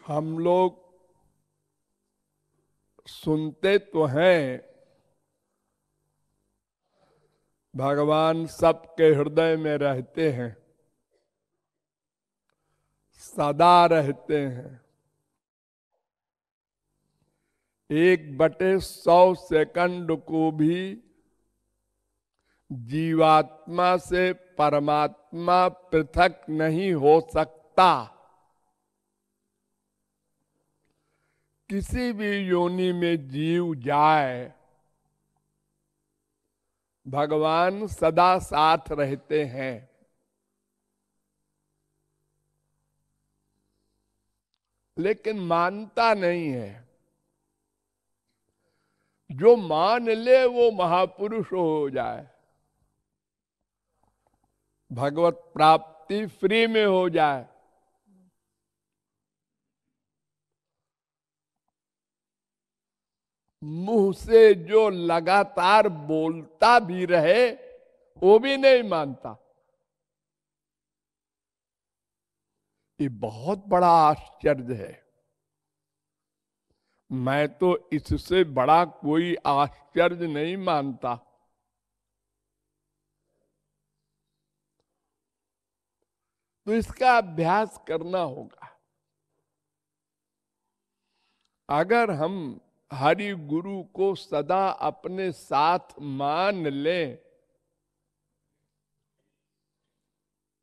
हम लोग सुनते तो हैं भगवान सबके हृदय में रहते हैं, सदा रहते हैं। 1/100 सेकंड को भी जीवात्मा से परमात्मा पृथक नहीं हो सकता। किसी भी योनि में जीव जाए, भगवान सदा साथ रहते हैं। लेकिन मानता नहीं है। जो मान ले वो महापुरुष हो जाए, भगवत प्राप्ति फ्री में हो जाए। मुंह से जो लगातार बोलता भी रहे वो भी नहीं मानता। ये बहुत बड़ा आश्चर्य है। मैं तो इससे बड़ा कोई आश्चर्य नहीं मानता। तो इसका अभ्यास करना होगा। अगर हम हरि गुरु को सदा अपने साथ मान लें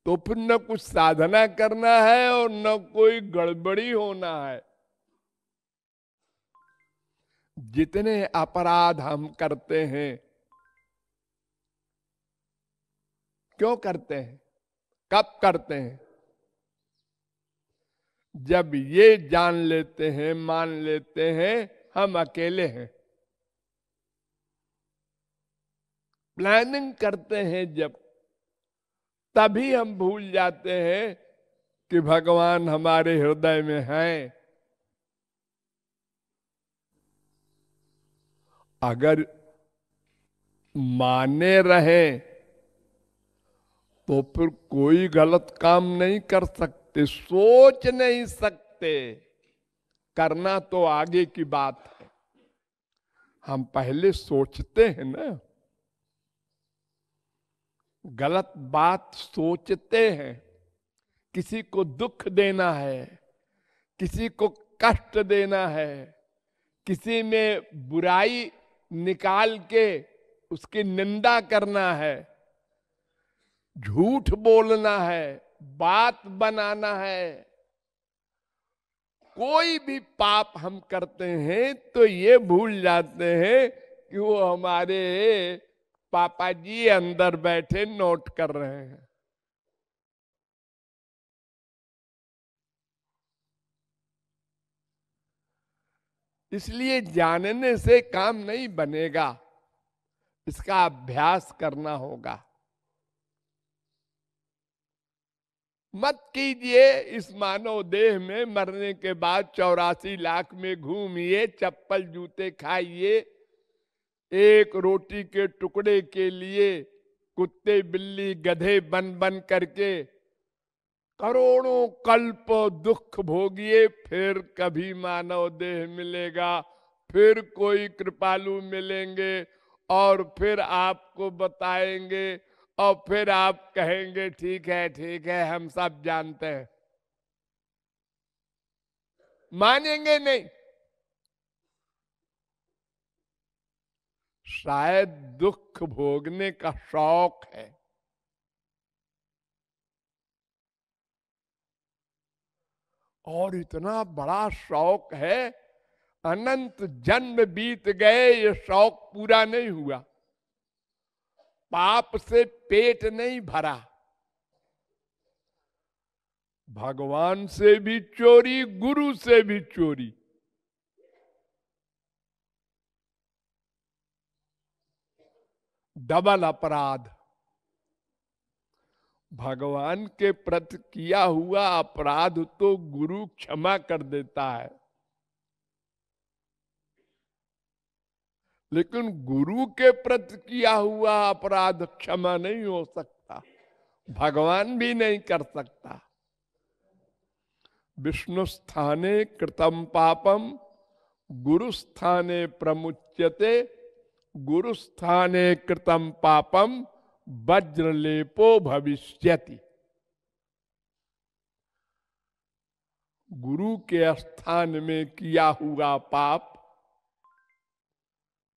तो फिर न कुछ साधना करना है और न कोई गड़बड़ी होना है। जितने अपराध हम करते हैं, क्यों करते हैं, कब करते हैं? जब ये जान लेते हैं, मान लेते हैं हम अकेले हैं। प्लानिंग करते हैं जब, तभी हम भूल जाते हैं कि भगवान हमारे हृदय में हैं। अगर माने रहें तो फिर कोई गलत काम नहीं कर सकते, सोच नहीं सकते। करना तो आगे की बात है। हम पहले सोचते हैं ना, गलत बात सोचते हैं। किसी को दुख देना है, किसी को कष्ट देना है, किसी में बुराई निकाल के उसकी निंदा करना है, झूठ बोलना है, बात बनाना है। कोई भी पाप हम करते हैं तो ये भूल जाते हैं कि वो हमारे पापा जी अंदर बैठे नोट कर रहे हैं। इसलिए जानने से काम नहीं बनेगा, इसका अभ्यास करना होगा। मत कीजिए इस मानव देह में मरने के बाद 84 लाख में घूमिए, चप्पल जूते खाइए, एक रोटी के टुकड़े के लिए कुत्ते बिल्ली गधे बन बन करके करोड़ों कल्प दुख भोगिए, फिर कभी मानव देह मिलेगा, फिर कोई कृपालु मिलेंगे और फिर आपको बताएंगे और फिर आप कहेंगे ठीक है हम सब जानते हैं। मानेंगे नहीं। शायद दुख भोगने का शौक है, और इतना बड़ा शौक है, अनंत जन्म बीत गए ये शौक पूरा नहीं हुआ। पाप से पेट नहीं भरा। भगवान से भी चोरी, गुरु से भी चोरी। डबल अपराध। भगवान के प्रति किया हुआ अपराध तो गुरु क्षमा कर देता है, लेकिन गुरु के प्रति किया हुआ अपराध क्षमा नहीं हो सकता, भगवान भी नहीं कर सकता। विष्णु स्थाने कृतम पापम गुरु स्थाने प्रमुच्यते, गुरु स्थाने कृतम पापम वज्रलेपो भविष्यति। गुरु के स्थान में किया हुआ पाप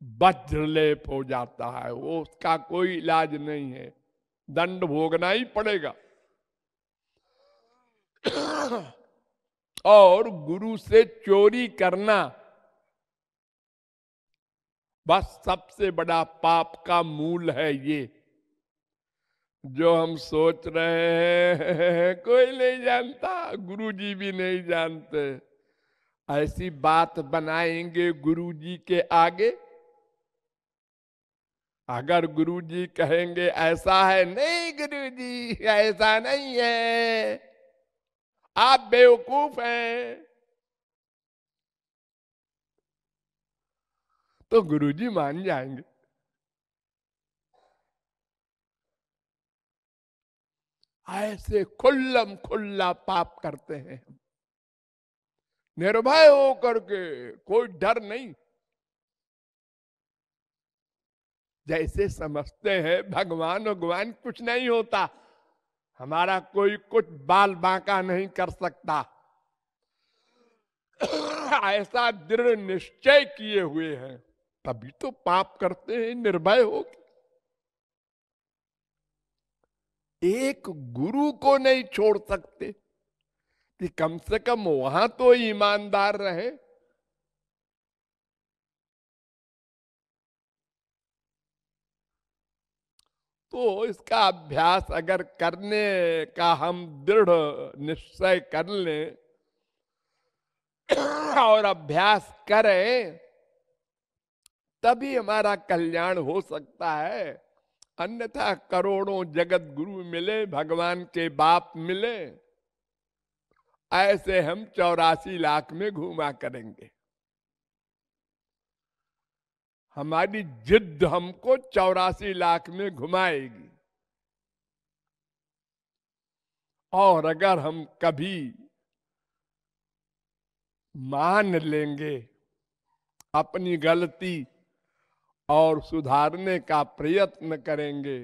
वज्रलेप हो जाता है, वो उसका कोई इलाज नहीं है, दंड भोगना ही पड़ेगा। और गुरु से चोरी करना बस सबसे बड़ा पाप का मूल है। ये जो हम सोच रहे हैं कोई नहीं जानता, गुरुजी भी नहीं जानते, ऐसी बात बनाएंगे गुरुजी के आगे। अगर गुरुजी कहेंगे ऐसा है, नहीं गुरुजी ऐसा नहीं है, आप बेवकूफ हैं, तो गुरुजी मान जाएंगे। ऐसे खुल्लम खुल्ला पाप करते हैं हम, निर्भय होकर के, कोई डर नहीं। जैसे समझते हैं भगवान कुछ नहीं होता, हमारा कोई कुछ बाल बांका नहीं कर सकता, ऐसा दृढ़ निश्चय किए हुए हैं, तभी तो पाप करते हैं निर्भय हो। एक गुरु को नहीं छोड़ सकते कि कम से कम वहां तो ईमानदार रहे। तो इसका अभ्यास अगर करने का हम दृढ़ निश्चय कर लें और अभ्यास करें, तभी हमारा कल्याण हो सकता है। अन्यथा करोड़ों जगत गुरु मिले, भगवान के बाप मिले, ऐसे हम 84 लाख में घूमा करेंगे। हमारी जिद हमको 84 लाख में घुमाएगी। और अगर हम कभी मान लेंगे अपनी गलती और सुधारने का प्रयत्न करेंगे,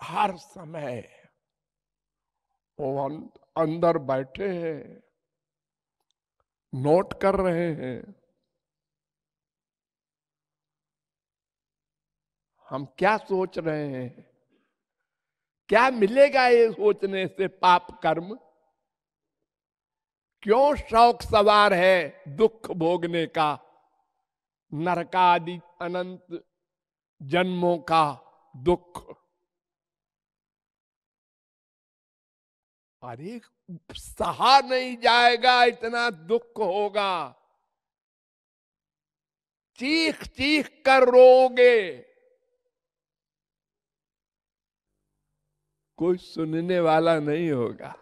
हर समय वो अंदर बैठे हैं, नोट कर रहे हैं, हम क्या सोच रहे हैं, क्या मिलेगा ये सोचने से पाप कर्म, क्यों शौक सवार है दुख भोगने का, नरकादि अनंत जन्मों का दुख। अरे सहा नहीं जाएगा, इतना दुख होगा, चीख चीख कर रोगे, कोई सुनने वाला नहीं होगा।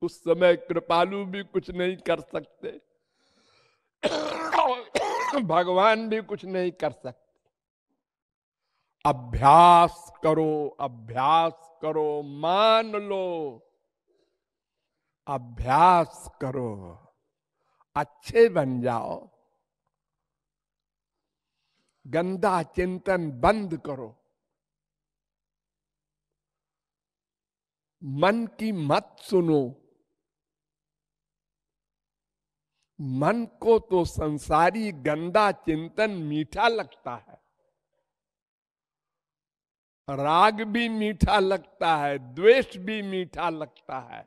उस समय कृपालु भी कुछ नहीं कर सकते, भगवान भी कुछ नहीं कर सकते। अभ्यास करो, अभ्यास करो, मान लो, अभ्यास करो, अच्छे बन जाओ, गंदा चिंतन बंद करो, मन की मत सुनो। मन को तो संसारी गंदा चिंतन मीठा लगता है, राग भी मीठा लगता है, द्वेष भी मीठा लगता है,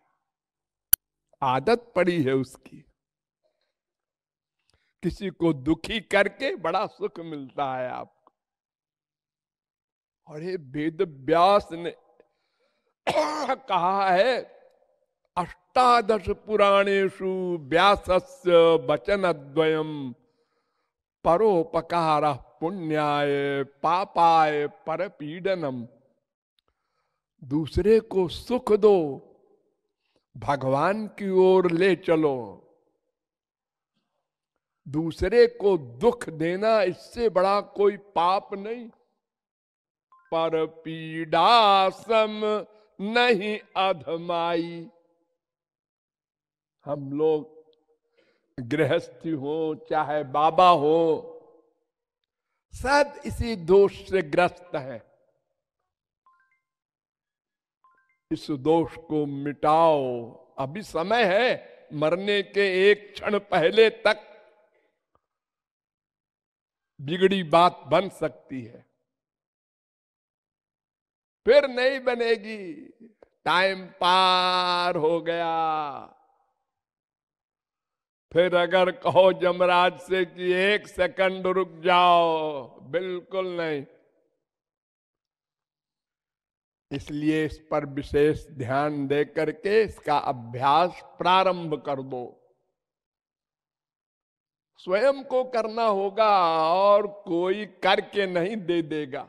आदत पड़ी है उसकी। किसी को दुखी करके बड़ा सुख मिलता है आपको। और ये वेद व्यास ने कहा है, अष्टादश पुराणेषु व्यासस्य वचनद्वयम् परोपकार पुण्याय पापाय परपीडनम। दूसरे को सुख दो, भगवान की ओर ले चलो। दूसरे को दुख देना इससे बड़ा कोई पाप नहीं। पर पीड़ा सम नहीं अधमाई। हम लोग गृहस्थी हो चाहे बाबा हो, सब इसी दोष से ग्रस्त है। इस दोष को मिटाओ, अभी समय है। मरने के एक क्षण पहले तक बिगड़ी बात बन सकती है, फिर नहीं बनेगी। टाइम पार हो गया। फिर अगर कहो जमराज से कि 1 सेकंड रुक जाओ, बिल्कुल नहीं। इसलिए इस पर विशेष ध्यान दे करके इसका अभ्यास प्रारंभ कर दो। स्वयं को करना होगा और कोई करके नहीं दे देगा।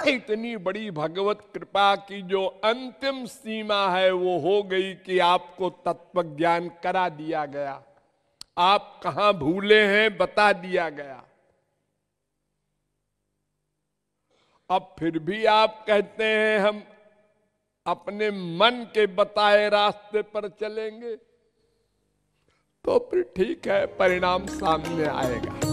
इतनी बड़ी भगवत कृपा की जो अंतिम सीमा है वो हो गई कि आपको तत्व ज्ञान करा दिया गया। आप कहां भूले हैं बता दिया गया। अब फिर भी आप कहते हैं हम अपने मन के बताए रास्ते पर चलेंगे, तो फिर ठीक है, परिणाम सामने आएगा।